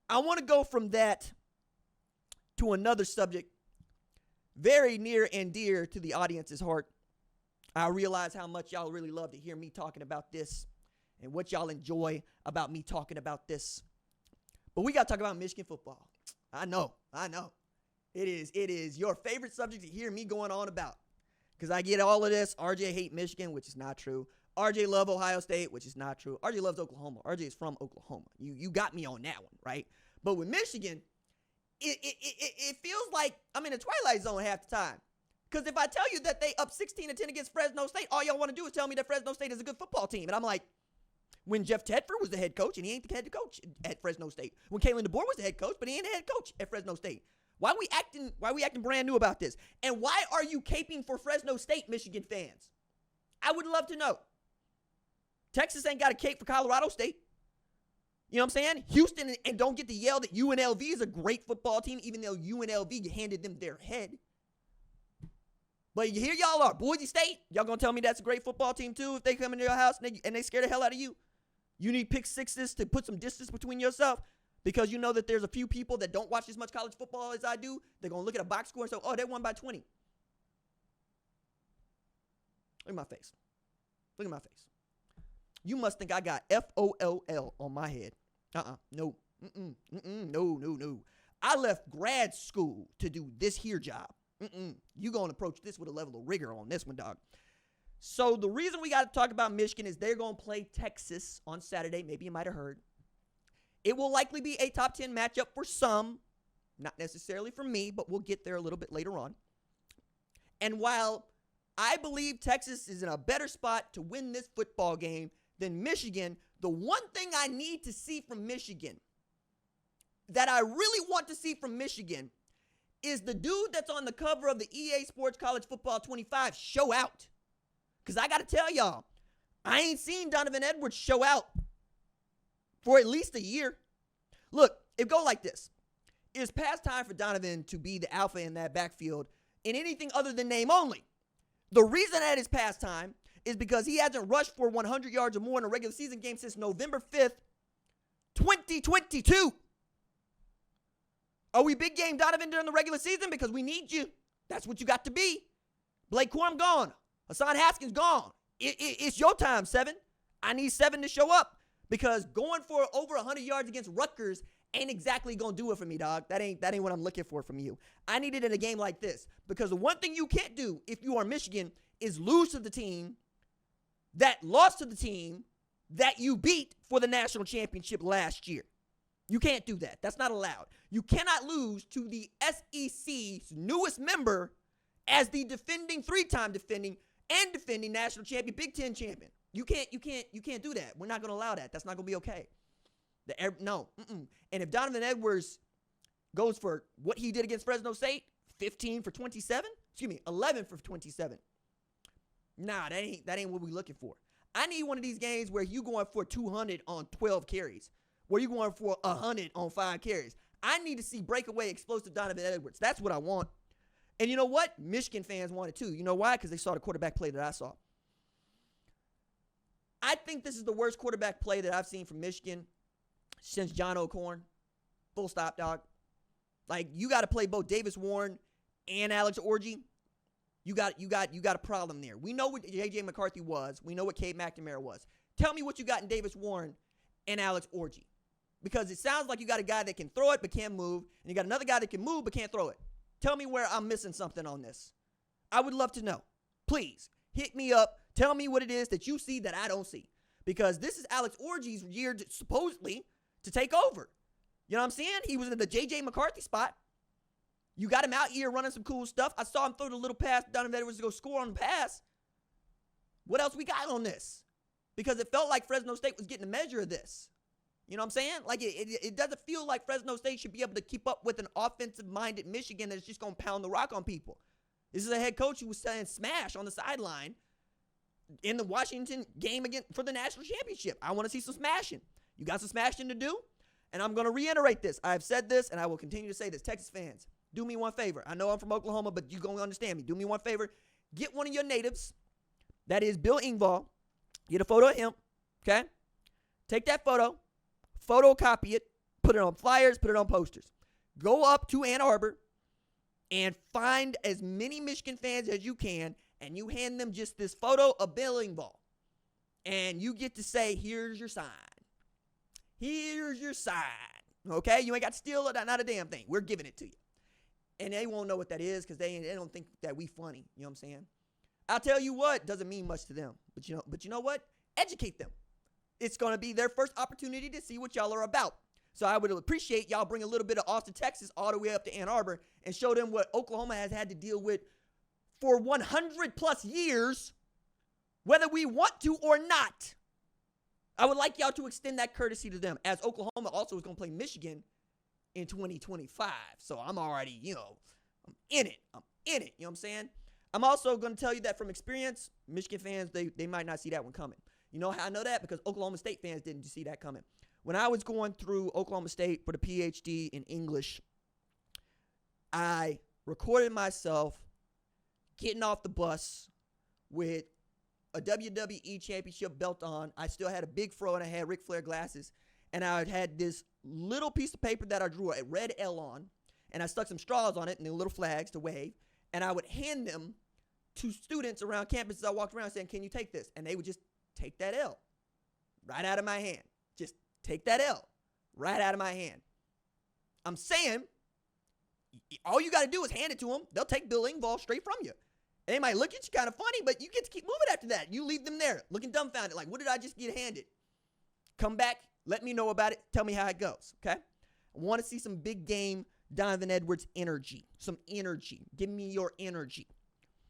I want to go from that to another subject very near and dear to the audience's heart. I realize how much y'all really love to hear me talking about this and what y'all enjoy about me talking about this. But we got to talk about Michigan football. I know. It is your favorite subject to hear me going on about. Because I get all of this. RJ hate Michigan, which is not true. RJ love Ohio State, which is not true. RJ loves Oklahoma. RJ is from Oklahoma. You got me on that one, right? But with Michigan, it feels like I'm in a twilight zone half the time. Because if I tell you that they up 16-10 against Fresno State, all y'all want to do is tell me that Fresno State is a good football team. And I'm like, when Jeff Tedford was the head coach, and he ain't the head coach at Fresno State. When Kalen DeBoer was the head coach, but he ain't the head coach at Fresno State. Why are we acting brand new about this? And why are you caping for Fresno State, Michigan fans? I would love to know. Texas ain't got a cape for Colorado State. You know what I'm saying? Houston, and don't get to yell that UNLV is a great football team, even though UNLV handed them their head. But here y'all are, Boise State. Y'all gonna tell me that's a great football team too if they come into your house and they scare the hell out of you? You need pick sixes to put some distance between yourself because you know that there's a few people that don't watch as much college football as I do. They're gonna look at a box score and say, oh, they won by 20. Look at my face. Look at my face. You must think I got FOLL on my head. No. No. I left grad school to do this here job. You going to approach this with a level of rigor on this one, dog. So the reason we got to talk about Michigan is they're going to play Texas on Saturday. Maybe you might have heard. It will likely be a top 10 matchup for some. Not necessarily for me, but we'll get there a little bit later on. And while I believe Texas is in a better spot to win this football game than Michigan, the one thing I need to see from Michigan, that I really want to see from Michigan, is the dude that's on the cover of the EA Sports College Football 25 show out. Because I got to tell y'all, I ain't seen Donovan Edwards show out for at least a year. Look, it go like this. It's past time for Donovan to be the alpha in that backfield in anything other than name only. The reason that is past time is because he hasn't rushed for 100 yards or more in a regular season game since November 5th, 2022. Are we big game Donovan during the regular season? Because we need you. That's what you got to be. Blake Corum gone. Hassan Haskins gone. It's your time, 7. I need 7 to show up because going for over 100 yards against Rutgers ain't exactly going to do it for me, dog. That ain't what I'm looking for from you. I need it in a game like this because the one thing you can't do if you are Michigan is lose to the team that lost to the team that you beat for the national championship last year. You can't do that. That's not allowed. You cannot lose to the SEC's newest member as the three-time defending national champion, Big Ten champion. You can't do that. We're not going to allow that. That's not going to be okay. No. And if Donovan Edwards goes for what he did against Fresno State, 11 for 27. Nah, that ain't what we're looking for. I need one of these games where you going for 200 on 12 carries, where you going for 100 on 5 carries. I need to see breakaway explosive Donovan Edwards. That's what I want. And you know what? Michigan fans want it too. You know why? Because they saw the quarterback play that I saw. I think this is the worst quarterback play that I've seen from Michigan since John O'Korn. Full stop, dog. Like, you got to play both Davis Warren and Alex Orji. You got a problem there. We know what J.J. McCarthy was. We know what Cade McNamara was. Tell me what you got in Davis Warren and Alex Orji. Because it sounds like you got a guy that can throw it but can't move, and you got another guy that can move but can't throw it. Tell me where I'm missing something on this. I would love to know. Please, hit me up. Tell me what it is that you see that I don't see. Because this is Alex Orji's year, supposedly, to take over. You know what I'm saying? He was in the J.J. McCarthy spot. You got him out here running some cool stuff. I saw him throw the little pass. Donovan Edwards to go score on the pass. What else we got on this? Because it felt like Fresno State was getting a measure of this. You know what I'm saying? Like, it doesn't feel like Fresno State should be able to keep up with an offensive-minded Michigan that's just going to pound the rock on people. This is a head coach who was saying smash on the sideline in the Washington game again for the national championship. I want to see some smashing. You got some smashing to do? And I'm going to reiterate this. I have said this, and I will continue to say this. Texas fans, do me one favor. I know I'm from Oklahoma, but you're going to understand me. Do me one favor. Get one of your natives. That is Bill Engvall. Get a photo of him, okay? Take that photo. Photocopy it. Put it on flyers, put it on posters. Go up to Ann Arbor and find as many Michigan fans as you can, and you hand them just this photo of Bill Engvall. And you get to say, here's your sign. Here's your sign. Okay? You ain't got to steal it, not a damn thing. We're giving it to you. And they won't know what that is because they don't think that we funny. You know what I'm saying? I'll tell you what, doesn't mean much to them. But you know what? Educate them. It's going to be their first opportunity to see what y'all are about. So I would appreciate y'all bring a little bit of Austin, Texas all the way up to Ann Arbor and show them what Oklahoma has had to deal with for 100 plus years, whether we want to or not. I would like y'all to extend that courtesy to them, as Oklahoma also is going to play Michigan in 2025. So I'm already, I'm in it. You know what I'm saying? I'm also going to tell you that from experience, Michigan fans, they might not see that one coming. You know how I know that? Because Oklahoma State fans didn't see that coming. When I was going through Oklahoma State for the PhD in English, I recorded myself getting off the bus with a WWE championship belt on. I still had a big fro and I had Ric Flair glasses. And I had this little piece of paper that I drew a red L on. And I stuck some straws on it and the little flags to wave. And I would hand them to students around campus as I walked around saying, can you take this? And they would just take that L right out of my hand. Just take that L right out of my hand. I'm saying, all you got to do is hand it to them. They'll take Bill Engvall straight from you. They might look at you kind of funny, but you get to keep moving after that. You leave them there looking dumbfounded. Like, what did I just get handed? Come back. Let me know about it. Tell me how it goes, okay? I want to see some big game Donovan Edwards energy. Some energy. Give me your energy.